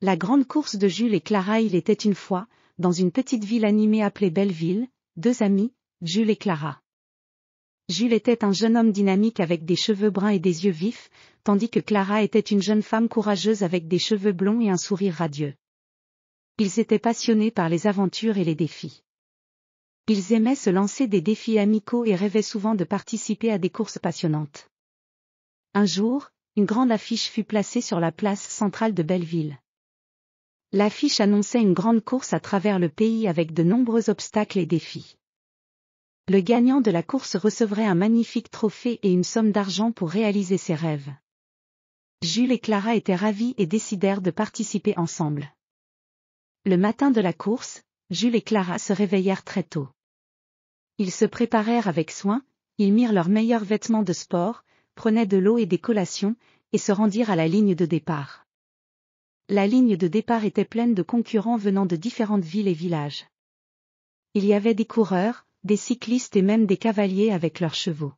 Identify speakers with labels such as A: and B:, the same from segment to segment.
A: La grande course de Jules et Clara. Il était une fois, dans une petite ville animée appelée Belleville, deux amis, Jules et Clara. Jules était un jeune homme dynamique avec des cheveux bruns et des yeux vifs, tandis que Clara était une jeune femme courageuse avec des cheveux blonds et un sourire radieux. Ils étaient passionnés par les aventures et les défis. Ils aimaient se lancer des défis amicaux et rêvaient souvent de participer à des courses passionnantes. Un jour, une grande affiche fut placée sur la place centrale de Belleville. L'affiche annonçait une grande course à travers le pays avec de nombreux obstacles et défis. Le gagnant de la course recevrait un magnifique trophée et une somme d'argent pour réaliser ses rêves. Jules et Clara étaient ravis et décidèrent de participer ensemble. Le matin de la course, Jules et Clara se réveillèrent très tôt. Ils se préparèrent avec soin, ils mirent leurs meilleurs vêtements de sport, prenaient de l'eau et des collations, et se rendirent à la ligne de départ. La ligne de départ était pleine de concurrents venant de différentes villes et villages. Il y avait des coureurs, des cyclistes et même des cavaliers avec leurs chevaux.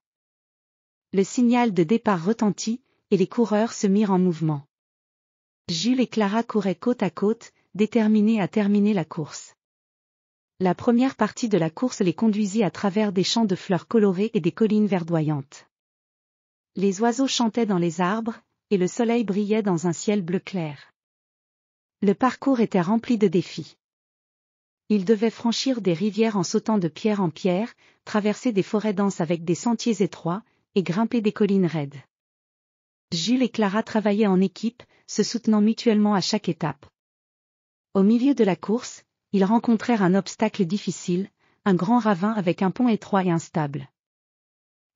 A: Le signal de départ retentit, et les coureurs se mirent en mouvement. Jules et Clara couraient côte à côte, déterminés à terminer la course. La première partie de la course les conduisit à travers des champs de fleurs colorées et des collines verdoyantes. Les oiseaux chantaient dans les arbres, et le soleil brillait dans un ciel bleu clair. Le parcours était rempli de défis. Ils devaient franchir des rivières en sautant de pierre en pierre, traverser des forêts denses avec des sentiers étroits, et grimper des collines raides. Jules et Clara travaillaient en équipe, se soutenant mutuellement à chaque étape. Au milieu de la course, ils rencontrèrent un obstacle difficile, un grand ravin avec un pont étroit et instable.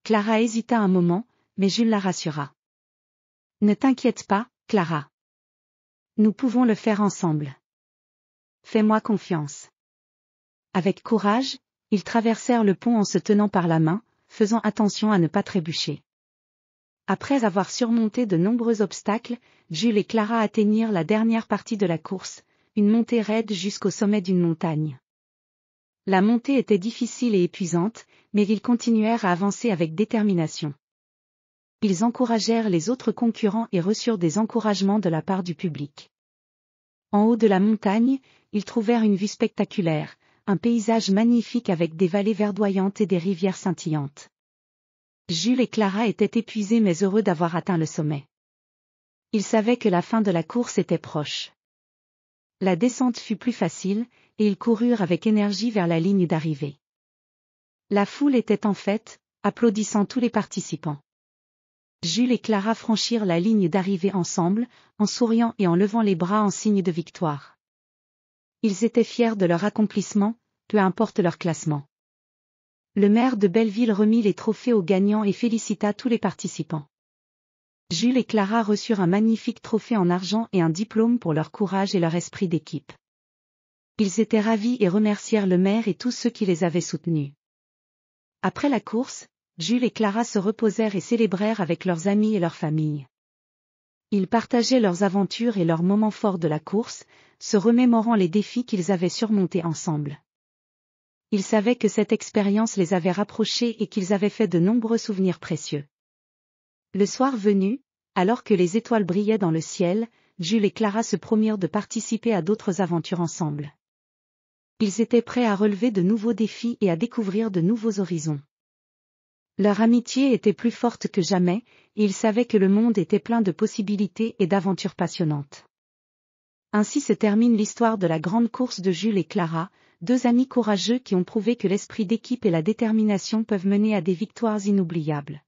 A: Clara hésita un moment, mais Jules la rassura. « Ne t'inquiète pas, Clara. Nous pouvons le faire ensemble. Fais-moi confiance. » Avec courage, ils traversèrent le pont en se tenant par la main, faisant attention à ne pas trébucher. Après avoir surmonté de nombreux obstacles, Jules et Clara atteignirent la dernière partie de la course, une montée raide jusqu'au sommet d'une montagne. La montée était difficile et épuisante, mais ils continuèrent à avancer avec détermination. Ils encouragèrent les autres concurrents et reçurent des encouragements de la part du public. En haut de la montagne, ils trouvèrent une vue spectaculaire, un paysage magnifique avec des vallées verdoyantes et des rivières scintillantes. Jules et Clara étaient épuisés mais heureux d'avoir atteint le sommet. Ils savaient que la fin de la course était proche. La descente fut plus facile, et ils coururent avec énergie vers la ligne d'arrivée. La foule était en fête, applaudissant tous les participants. Jules et Clara franchirent la ligne d'arrivée ensemble, en souriant et en levant les bras en signe de victoire. Ils étaient fiers de leur accomplissement, peu importe leur classement. Le maire de Belleville remit les trophées aux gagnants et félicita tous les participants. Jules et Clara reçurent un magnifique trophée en argent et un diplôme pour leur courage et leur esprit d'équipe. Ils étaient ravis et remercièrent le maire et tous ceux qui les avaient soutenus. Après la course, Jules et Clara se reposèrent et célébrèrent avec leurs amis et leurs familles. Ils partageaient leurs aventures et leurs moments forts de la course, se remémorant les défis qu'ils avaient surmontés ensemble. Ils savaient que cette expérience les avait rapprochés et qu'ils avaient fait de nombreux souvenirs précieux. Le soir venu, alors que les étoiles brillaient dans le ciel, Jules et Clara se promirent de participer à d'autres aventures ensemble. Ils étaient prêts à relever de nouveaux défis et à découvrir de nouveaux horizons. Leur amitié était plus forte que jamais, et ils savaient que le monde était plein de possibilités et d'aventures passionnantes. Ainsi se termine l'histoire de la grande course de Jules et Clara, deux amis courageux qui ont prouvé que l'esprit d'équipe et la détermination peuvent mener à des victoires inoubliables.